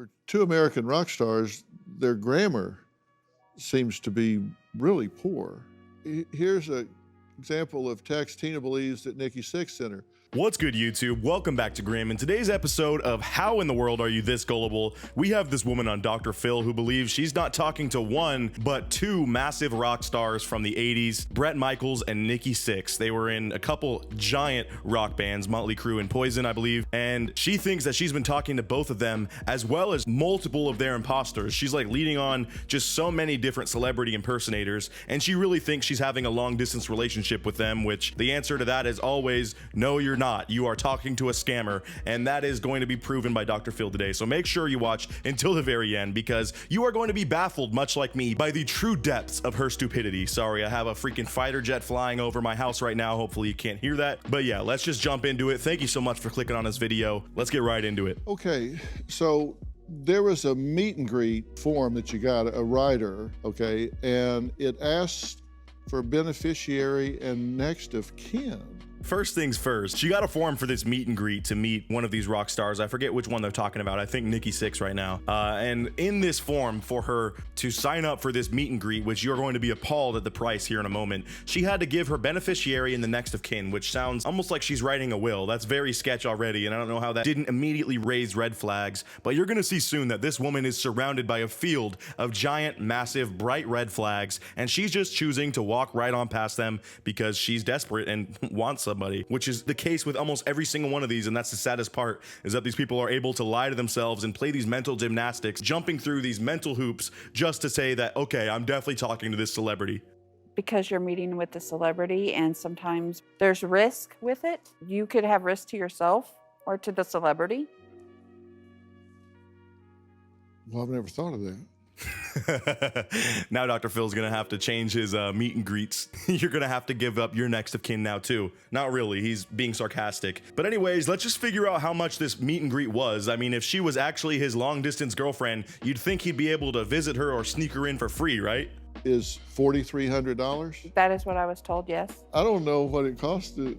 For two American rock stars, their grammar seems to be really poor. Here's an example of text Tina believes that Nikki Sixx sent her. What's good, YouTube? Welcome back to Grim. In today's episode of How in the World Are You This Gullible, we have this woman on Dr. Phil who believes she's not talking to one, but two massive rock stars from the 80s, Bret Michaels and Nikki Sixx. They were in a couple giant rock bands, Motley Crue and Poison, I believe, and she thinks that she's been talking to both of them as well as multiple of their imposters. She's like leading on just so many different celebrity impersonators, and she really thinks she's having a long-distance relationship with them, which the answer to that is always, no, you're not. You are talking to a scammer, and that is going to be proven by Dr. Phil today. So make sure you watch until the very end, because you are going to be baffled, much like me, by the true depths of her stupidity. Sorry, I have a freaking fighter jet flying over my house right now. Hopefully you can't hear that. But yeah, let's just jump into it. Thank you so much for clicking on this video. Let's get right into it. Okay, so there was a meet and greet form that you got, a writer, okay, and it asked for beneficiary and next of kin. First things first, she got a form for this meet and greet to meet one of these rock stars. I forget which one they're talking about. I think Nikki Sixx right now. And in this form for her to sign up for this meet and greet, which you're going to be appalled at the price here in a moment, she had to give her beneficiary and the next of kin, which sounds almost like she's writing a will. That's very sketch already, and I don't know how that didn't immediately raise red flags, but you're gonna see soon that this woman is surrounded by a field of giant, massive, bright red flags, and she's just choosing to walk right on past them because she's desperate and wants somebody, which is the case with almost every single one of these. And that's the saddest part, is that these people are able to lie to themselves and play these mental gymnastics, jumping through these mental hoops just to say that, okay, I'm definitely talking to this celebrity. Because you're meeting with the celebrity, and sometimes there's risk with it. You could have risk to yourself or to the celebrity. Well, I've never thought of that. Now Dr. Phil's gonna have to change his meet and greets. You're gonna have to give up your next of kin now too. Not really, he's being sarcastic. But anyways, let's just figure out how much this meet and greet was. I mean, if she was actually his long distance girlfriend, you'd think he'd be able to visit her or sneak her in for free, right? Is $4,300? That is what I was told, yes. I don't know what it costs to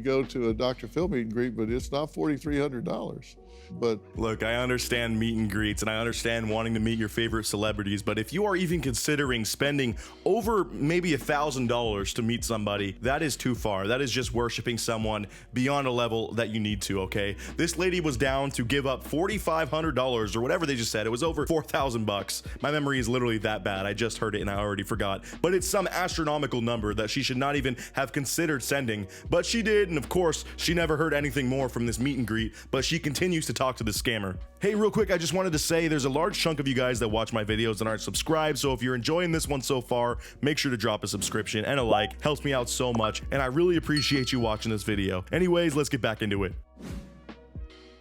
go to a Dr. Phil meet and greet, but it's not $4,300. But look, I understand meet and greets and I understand wanting to meet your favorite celebrities, but if you are even considering spending over maybe $1,000 to meet somebody, that is too far. That is just worshiping someone beyond a level that you need to, okay? This lady was down to give up $4,500 or whatever they just said. It was over 4,000 bucks. My memory is literally that bad. I just heard it and I already forgot. But it's some astronomical number that she should not even have considered sending, but she did, and of course, she never heard anything more from this meet and greet, but she continues to talk to the scammer. Hey, real quick, I just wanted to say there's a large chunk of you guys that watch my videos and aren't subscribed, so if you're enjoying this one so far, make sure to drop a subscription and a like. Helps me out so much, and I really appreciate you watching this video. Anyways, let's get back into it.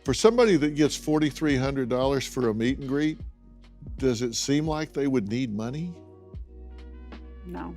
for somebody that gets $4,300 for a meet and greet, does it seem like they would need money? No.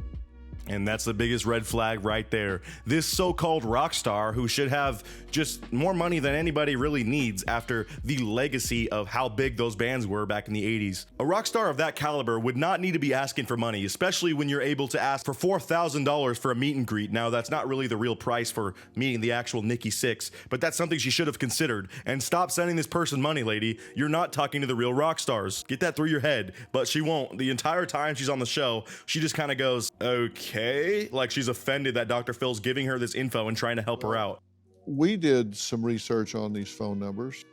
And that's the biggest red flag right there. This so-called rock star who should have just more money than anybody really needs after the legacy of how big those bands were back in the 80s. A rock star of that caliber would not need to be asking for money, especially when you're able to ask for $4,000 for a meet and greet. Now, that's not really the real price for meeting the actual Nikki Sixx, but that's something she should have considered. And stop sending this person money, lady. You're not talking to the real rock stars. Get that through your head. But she won't. The entire time she's on the show, she just kind of goes, okay, like she's offended that Dr. Phil's giving her this info and trying to help her out. We did some research on these phone numbers,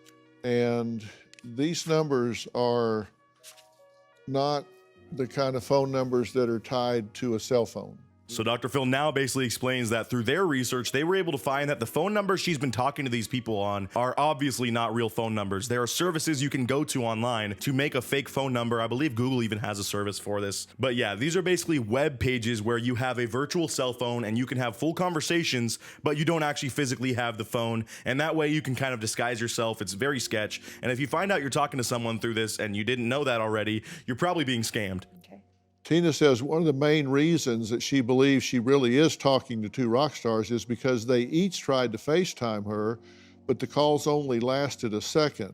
and these numbers are not the kind of phone numbers that are tied to a cell phone. So Dr. Phil now basically explains that through their research, they were able to find that the phone numbers she's been talking to these people on are obviously not real phone numbers. There are services you can go to online to make a fake phone number. I believe Google even has a service for this. But yeah, these are basically web pages where you have a virtual cell phone and you can have full conversations, but you don't actually physically have the phone. And that way you can kind of disguise yourself. It's very sketch. And if you find out you're talking to someone through this and you didn't know that already, you're probably being scammed. Okay. Tina says one of the main reasons that she believes she really is talking to two rock stars is because they each tried to FaceTime her, but the calls only lasted a second.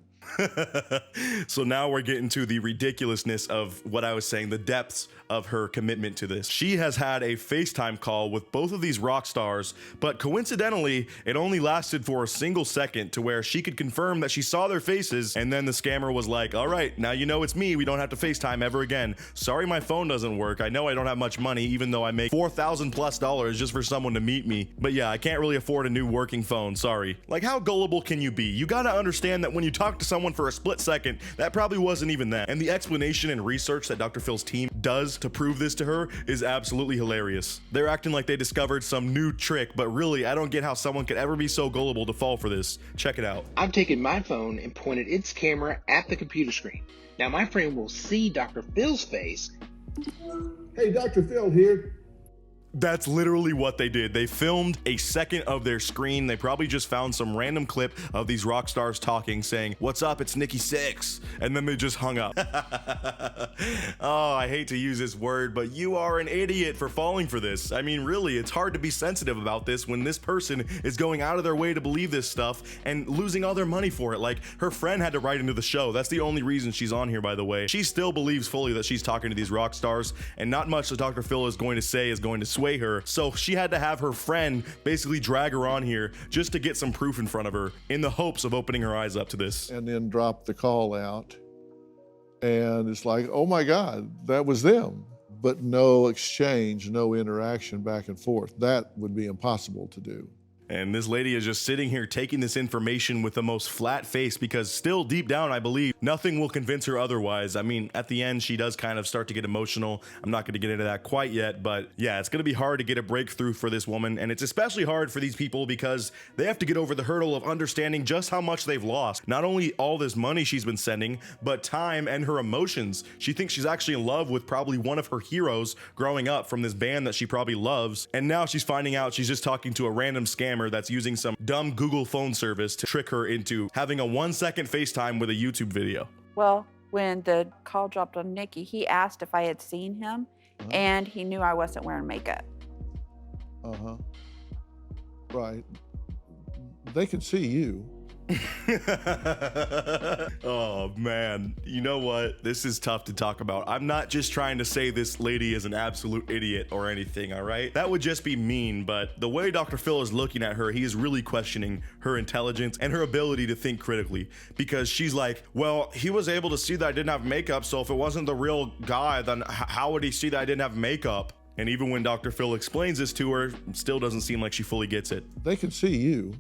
So now we're getting to the ridiculousness of what I was saying, the depths of her commitment to this. She has had a FaceTime call with both of these rock stars, but coincidentally, it only lasted for a single second to where she could confirm that she saw their faces, and then the scammer was like, all right, now you know it's me, we don't have to FaceTime ever again. Sorry my phone doesn't work. I know I don't have much money, even though I make $4,000+ just for someone to meet me. But yeah, I can't really afford a new working phone, sorry. Like, how gullible can you be? You gotta understand that when you talk to someone for a split second, that probably wasn't even that. And the explanation and research that Dr. Phil's team does to prove this to her is absolutely hilarious. They're acting like they discovered some new trick, but really, I don't get how someone could ever be so gullible to fall for this. Check it out. I've taken my phone and pointed its camera at the computer screen. Now my friend will see Dr. Phil's face. Hey, Dr. Phil here. That's literally what they did. They filmed a second of their screen. They probably just found some random clip of these rock stars talking, saying, "What's up? It's Nikki Sixx." And then they just hung up. Oh, I hate to use this word, but you are an idiot for falling for this. I mean, really, it's hard to be sensitive about this when this person is going out of their way to believe this stuff and losing all their money for it. Like, her friend had to write into the show. That's the only reason she's on here, by the way. She still believes fully that she's talking to these rock stars, and not much that Dr. Phil is going to say is going to sway her. So she had to have her friend basically drag her on here just to get some proof in front of her in the hopes of opening her eyes up to this. And then drop the call out. And it's like, oh my God, that was them. But no exchange, no interaction back and forth. That would be impossible to do. And this lady is just sitting here taking this information with the most flat face, because still deep down, I believe nothing will convince her otherwise. I mean, at the end, she does kind of start to get emotional. I'm not going to get into that quite yet, but yeah, it's going to be hard to get a breakthrough for this woman. And it's especially hard for these people because they have to get over the hurdle of understanding just how much they've lost. Not only all this money she's been sending, but time and her emotions. She thinks she's actually in love with probably one of her heroes growing up from this band that she probably loves. And now she's finding out she's just talking to a random scammer that's using some dumb Google phone service to trick her into having a 1-second FaceTime with a YouTube video. Well, when the call dropped on Nikki, he asked if I had seen him, and he knew I wasn't wearing makeup. Uh-huh. Right. They can see you. Oh man, you know what? This is tough to talk about. I'm not just trying to say this lady is an absolute idiot or anything, all right? That would just be mean, but the way Dr. Phil is looking at her, he is really questioning her intelligence and her ability to think critically, because she's like, well, he was able to see that I didn't have makeup, so if it wasn't the real guy, then how would he see that I didn't have makeup? And even when Dr. Phil explains this to her, it still doesn't seem like she fully gets it. They can see you.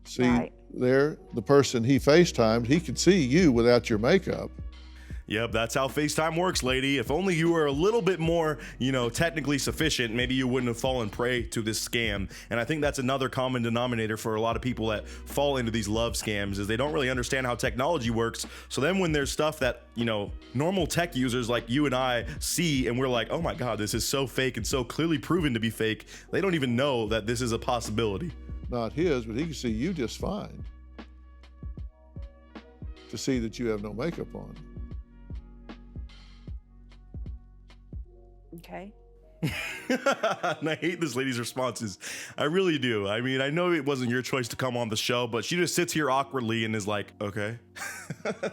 See, Right. there, the person he FaceTimed, he could see you without your makeup. Yep, that's how FaceTime works, lady. If only you were a little bit more, technically sufficient, maybe you wouldn't have fallen prey to this scam. And I think that's another common denominator for a lot of people that fall into these love scams, is they don't really understand how technology works. So then when there's stuff that, normal tech users like you and I see, and we're like, oh my God, this is so fake and so clearly proven to be fake, they don't even know that this is a possibility. Not his, but he can see you just fine. To see that you have no makeup on. Okay. And I hate this lady's responses. I really do. I mean, I know it wasn't your choice to come on the show, but she just sits here awkwardly and is like, okay.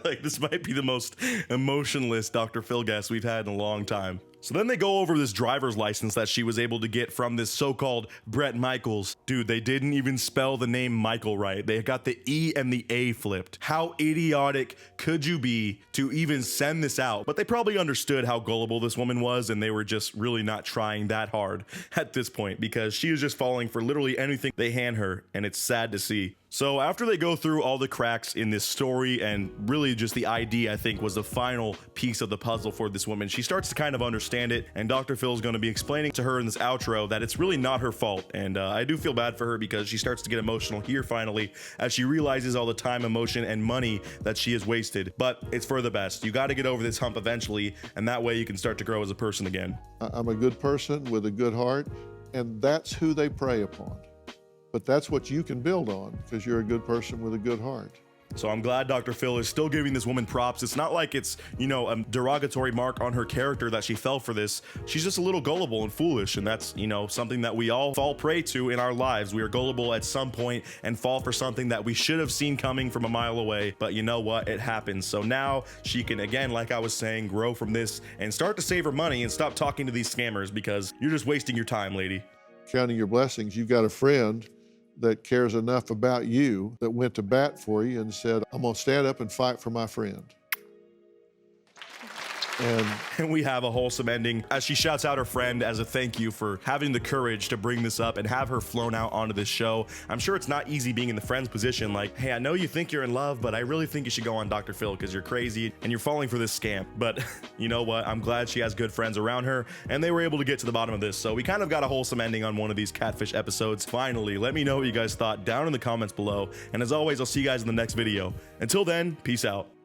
Like, this might be the most emotionless Dr. Phil guest we've had in a long time. So then they go over this driver's license that she was able to get from this so-called Bret Michaels. Dude, they didn't even spell the name Michael right. They got the E and the A flipped. How idiotic could you be to even send this out? But they probably understood how gullible this woman was, and they were just really not trying that hard at this point, because she is just falling for literally anything they hand her, and it's sad to see. So after they go through all the cracks in this story, and really just the ID, I think, was the final piece of the puzzle for this woman, she starts to kind of understand it, and Dr. Phil is going to be explaining to her in this outro that it's really not her fault. And I do feel bad for her, because she starts to get emotional here finally as she realizes all the time, emotion, and money that she has wasted. But it's for the best. You got to get over this hump eventually, and that way you can start to grow as a person again. I'm a good person with a good heart, and that's who they prey upon. But that's what you can build on, because you're a good person with a good heart. So I'm glad Dr. Phil is still giving this woman props. It's not like it's, you know, a derogatory mark on her character that she fell for this. She's just a little gullible and foolish, and that's, you know, something that we all fall prey to in our lives. We are gullible at some point and fall for something that we should have seen coming from a mile away, but you know what? It happens. So now she can, again, like I was saying, grow from this and start to save her money and stop talking to these scammers, because you're just wasting your time, lady. Counting your blessings, you've got a friend that cares enough about you that went to bat for you and said, I'm gonna stand up and fight for my friend. And we have a wholesome ending as she shouts out her friend as a thank you for having the courage to bring this up and have her flown out onto this show. I'm sure it's not easy being in the friend's position, like, hey, I know you think you're in love, but I really think you should go on Dr. Phil because you're crazy and you're falling for this scam. But you know what? I'm glad she has good friends around her and they were able to get to the bottom of this. So we kind of got a wholesome ending on one of these catfish episodes. Finally, let me know what you guys thought down in the comments below. And as always, I'll see you guys in the next video. Until then, peace out.